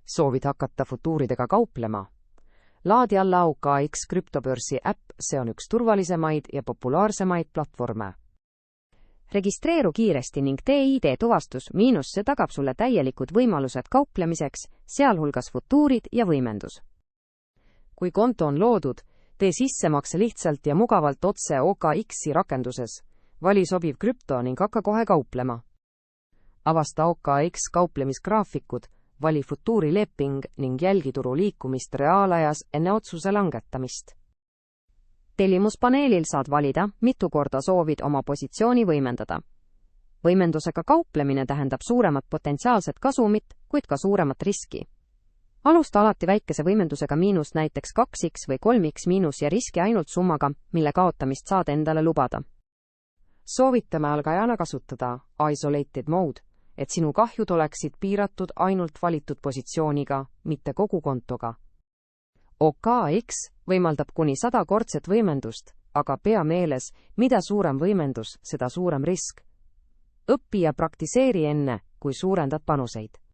Soovid hakata futuuridega kauplema? Laadi alla OKX krüptobörsi äpp, see on üks turvalisemaid ja populaarsemaid platvorme. Registreeru kiiresti ning tee ID-tuvastus, see tagab sulle täielikud võimalused kauplemiseks, sealhulgas futuurid ja võimendus. Kui konto on loodud, tee sissemakse lihtsalt ja mugavalt otse OKX-i rakenduses. Vali sobiv krüpto ning hakka kohe kauplema. Avasta OKX kauplemisgraafikud, vali futuurileping ning jälgi turu liikumist reaalajas enne otsuse langetamist. Tellimuspaneelil saad valida, mitu korda soovid oma positsiooni võimendada. Võimendusega kauplemine tähendab suuremat potentsiaalset kasumit, kuid ka suuremat riski. Alusta alati väikese võimendusega näiteks 2x või 3x ja riski ainult summaga, mille kaotamist saad endale lubada. Soovitame algajana kasutada Isolated Mode, et sinu kahjud oleksid piiratud ainult valitud positsiooniga, mitte kogu kontoga. OKX võimaldab kuni 100-kordset võimendust, aga pea meeles, mida suurem võimendus, seda suurem risk. Õpi ja praktiseeri enne, kui suurendad panuseid.